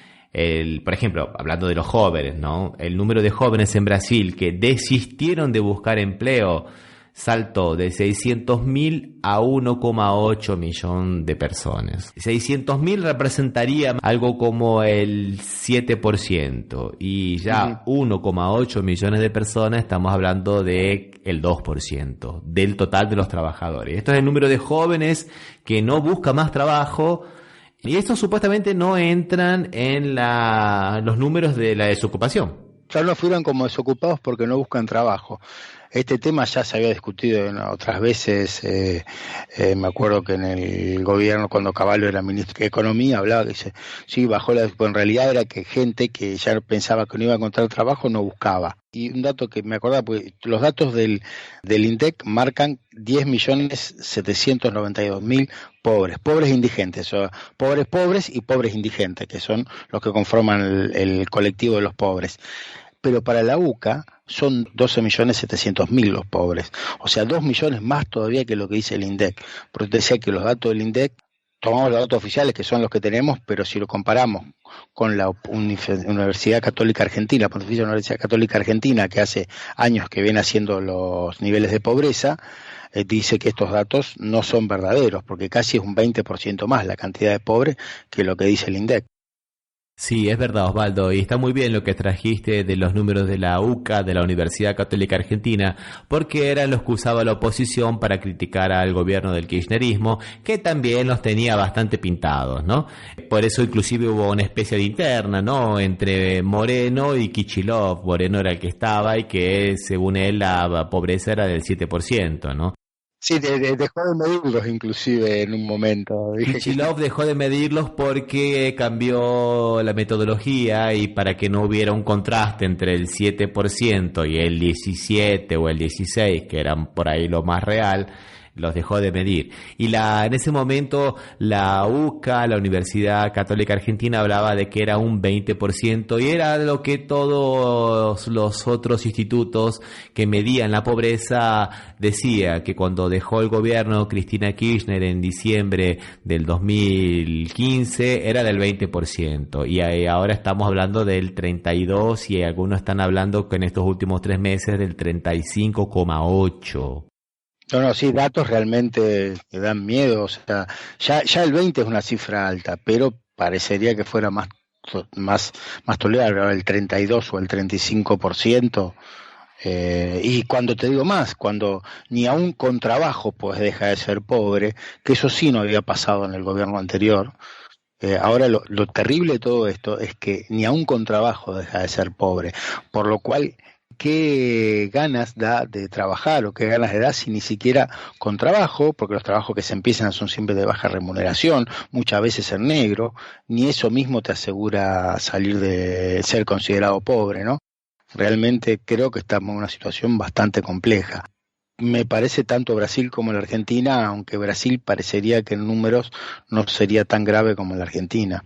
por ejemplo, hablando de los jóvenes, ¿no? El número de jóvenes en Brasil que desistieron de buscar empleo saltó de 600.000 a 1,8 millón de personas. 600.000 representaría algo como el 7%, y ya 1,8 millones de personas, estamos hablando de el 2% del total de los trabajadores. Esto es el número de jóvenes que no busca más trabajo, y estos supuestamente no entran en los números de la desocupación. Ya no figuran como desocupados porque no buscan trabajo. Este tema ya se había discutido otras veces, me acuerdo que en el gobierno, cuando Cavallo era ministro de Economía, hablaba que dice, sí, bajó en realidad era que gente que ya pensaba que no iba a encontrar trabajo no buscaba. Y un dato que me acordaba, porque los datos del INDEC marcan 10.792.000 pobres indigentes, o pobres y pobres indigentes, que son los que conforman el colectivo de los pobres. Pero para la UCA son 12.700.000 los pobres, o sea, 2 millones más todavía que lo que dice el INDEC. Porque te decía que los datos del INDEC, tomamos los datos oficiales que son los que tenemos, pero si lo comparamos con la Universidad Católica Argentina, Pontificia Universidad Católica Argentina, que hace años que viene haciendo los niveles de pobreza, dice que estos datos no son verdaderos, porque casi es un 20% más la cantidad de pobres que lo que dice el INDEC. Sí, es verdad, Osvaldo, y está muy bien lo que trajiste de los números de la UCA, de la Universidad Católica Argentina, porque eran los que usaba la oposición para criticar al gobierno del kirchnerismo, que también los tenía bastante pintados, ¿no? Por eso inclusive hubo una especie de interna, ¿no?, entre Moreno y Kicillof. Moreno era el que estaba y que, según él, la pobreza era del 7%, ¿no? Sí, dejó de medirlos inclusive en un momento. Kicillof dejó de medirlos porque cambió la metodología, y para que no hubiera un contraste entre el 7% y el 17 o el 16, que eran por ahí lo más real, los dejó de medir. Y en ese momento la UCA, la Universidad Católica Argentina, hablaba de que era un 20%, y era lo que todos los otros institutos que medían la pobreza decía, que cuando dejó el gobierno Cristina Kirchner en diciembre del 2015 era del 20%, y ahora estamos hablando del 32%, y algunos están hablando que en estos últimos 3 meses del 35,8%. No, sí, datos realmente que dan miedo, o sea, ya el 20 es una cifra alta, pero parecería que fuera más tolerable, ahora el 32 o el 35%, y cuando te digo más, cuando ni aún con trabajo pues deja de ser pobre, que eso sí no había pasado en el gobierno anterior. Ahora lo terrible de todo esto es que ni aún con trabajo deja de ser pobre, por lo cual qué ganas da de trabajar, o qué ganas de da si ni siquiera con trabajo, porque los trabajos que se empiezan son siempre de baja remuneración, muchas veces en negro, ni eso mismo te asegura salir de ser considerado pobre, ¿no? Realmente creo que estamos en una situación bastante compleja. Me parece tanto Brasil como la Argentina, aunque Brasil parecería que en números no sería tan grave como la Argentina.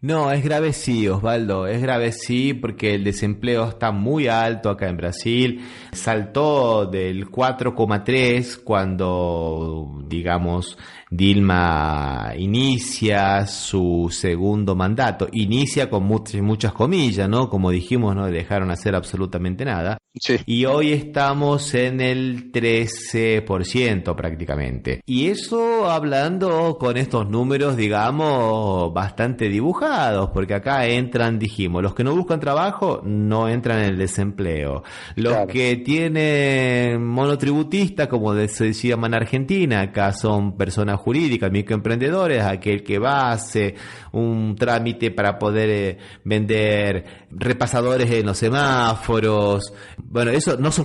No, es grave sí, Osvaldo, es grave sí, porque el desempleo está muy alto acá en Brasil. Saltó del 4,3 cuando, digamos, Dilma inicia su segundo mandato, inicia con muchas comillas, ¿no? Como dijimos, no dejaron hacer absolutamente nada. Sí. Y hoy estamos en el 13% prácticamente. Y eso hablando con estos números, digamos, bastante dibujados, porque acá entran, dijimos, los que no buscan trabajo no entran en el desempleo. Los que tienen monotributista, como se llama en Argentina, acá son personas jurídicas, microemprendedores, aquel que va, hace un trámite para poder vender repasadores en los semáforos. Bueno, eso no se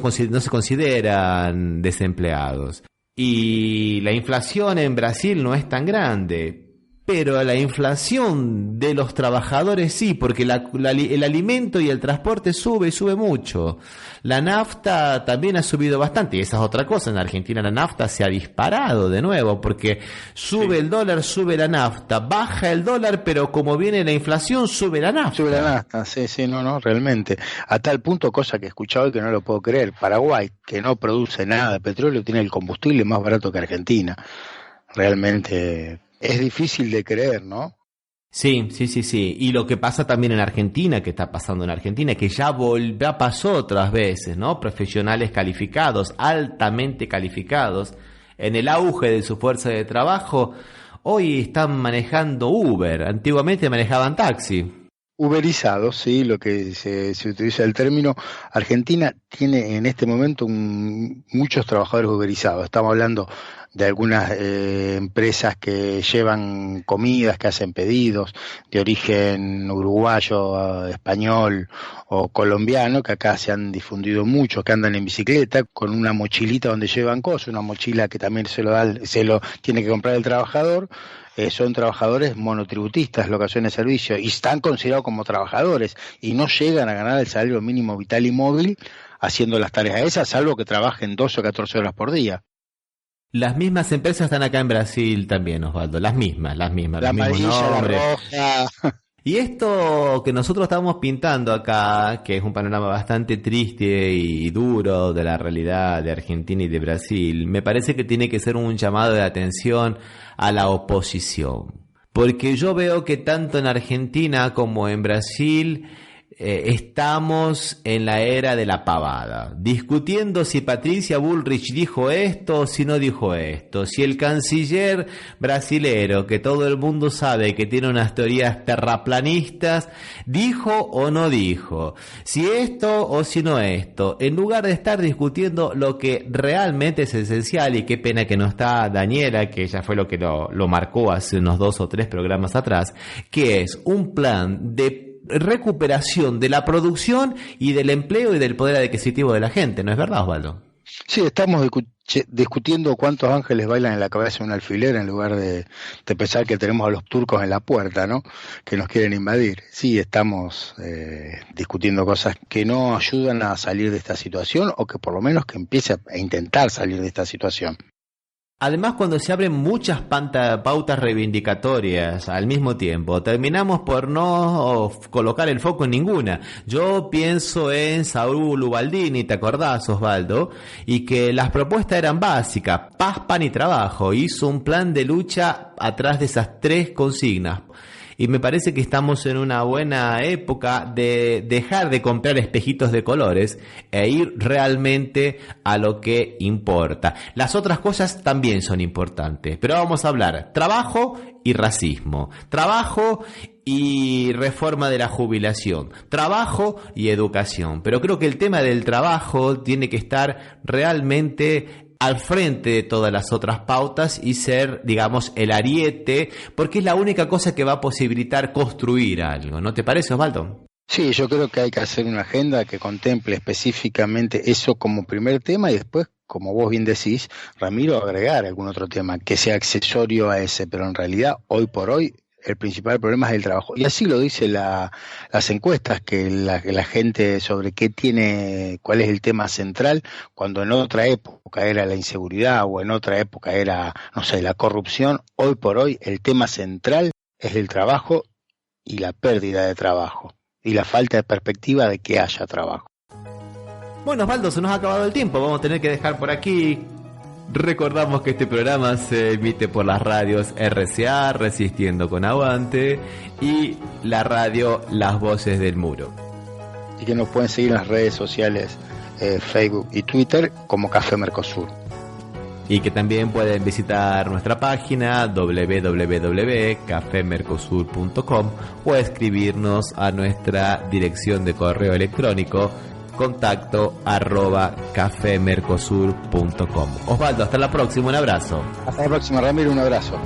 consideran desempleados. Y la inflación en Brasil no es tan grande, pero la inflación de los trabajadores sí, porque el alimento y el transporte sube mucho. La nafta también ha subido bastante, y esa es otra cosa. En Argentina la nafta se ha disparado de nuevo, porque sube el dólar, sube la nafta, baja el dólar, pero como viene la inflación, sube la nafta. Sube la nafta, sí, no, realmente. A tal punto, cosa que he escuchado y que no lo puedo creer, Paraguay, que no produce nada de petróleo, tiene el combustible más barato que Argentina. Realmente es difícil de creer, ¿no? Sí. Y lo que pasa también en Argentina, que está pasando en Argentina, que ya pasó otras veces, ¿no? Profesionales calificados, altamente calificados, en el auge de su fuerza de trabajo, hoy están manejando Uber. Antiguamente manejaban taxi. Uberizado, sí, lo que se utiliza el término. Argentina tiene en este momento muchos trabajadores uberizados. Estamos hablando de algunas empresas que llevan comidas, que hacen pedidos de origen uruguayo, español o colombiano, que acá se han difundido mucho, que andan en bicicleta con una mochilita donde llevan cosas, una mochila que también se lo tiene que comprar el trabajador. Son trabajadores monotributistas, locaciones de servicio, y están considerados como trabajadores y no llegan a ganar el salario mínimo vital y móvil haciendo las tareas esas, salvo que trabajen 12 o 14 horas por día. Las mismas empresas están acá en Brasil también, Osvaldo, las mismas, la los mismos amarilla, nombres. La roja. Y esto que nosotros estamos pintando acá, que es un panorama bastante triste y duro de la realidad de Argentina y de Brasil, me parece que tiene que ser un llamado de atención a la oposición. Porque yo veo que tanto en Argentina como en Brasil estamos en la era de la pavada, discutiendo si Patricia Bullrich dijo esto o si no dijo esto, si el canciller brasilero, que todo el mundo sabe que tiene unas teorías terraplanistas, dijo o no dijo, si esto o si no esto, en lugar de estar discutiendo lo que realmente es esencial. Y qué pena que no está Daniela, que ella fue lo que lo marcó hace unos 2 o 3 programas atrás, que es un plan de recuperación de la producción y del empleo y del poder adquisitivo de la gente, ¿no es verdad, Osvaldo? Sí, estamos discutiendo cuántos ángeles bailan en la cabeza de un alfiler en lugar de pensar que tenemos a los turcos en la puerta, ¿no? Que nos quieren invadir. Sí, estamos discutiendo cosas que no ayudan a salir de esta situación, o que por lo menos que empiece a intentar salir de esta situación. Además, cuando se abren muchas pautas reivindicatorias al mismo tiempo, terminamos por no colocar el foco en ninguna. Yo pienso en Saúl Ubaldini, ¿te acordás, Osvaldo? Y que las propuestas eran básicas: paz, pan y trabajo. Hizo un plan de lucha atrás de esas 3 consignas. Y me parece que estamos en una buena época de dejar de comprar espejitos de colores e ir realmente a lo que importa. Las otras cosas también son importantes, pero vamos a hablar trabajo y racismo, trabajo y reforma de la jubilación, trabajo y educación. Pero creo que el tema del trabajo tiene que estar realmente al frente de todas las otras pautas y ser, digamos, el ariete, porque es la única cosa que va a posibilitar construir algo. ¿No te parece, Osvaldo? Sí, yo creo que hay que hacer una agenda que contemple específicamente eso como primer tema, y después, como vos bien decís, Ramiro, agregar algún otro tema que sea accesorio a ese, pero en realidad, hoy por hoy, el principal problema es el trabajo. Y así lo dice las encuestas, que la gente sobre cuál es el tema central, cuando en otra época era la inseguridad o en otra época era, no sé, la corrupción. Hoy por hoy el tema central es el trabajo y la pérdida de trabajo y la falta de perspectiva de que haya trabajo. Bueno, Osvaldo, se nos ha acabado el tiempo. Vamos a tener que dejar por aquí Recordamos que este programa se emite por las radios RCA, Resistiendo con Aguante, y la radio Las Voces del Muro. Y que nos pueden seguir en las redes sociales, Facebook y Twitter, como Café Mercosur. Y que también pueden visitar nuestra página www.cafemercosur.com o escribirnos a nuestra dirección de correo electrónico contacto@cafemercosur.com. Osvaldo, hasta la próxima, un abrazo. Hasta la próxima, Ramiro, un abrazo.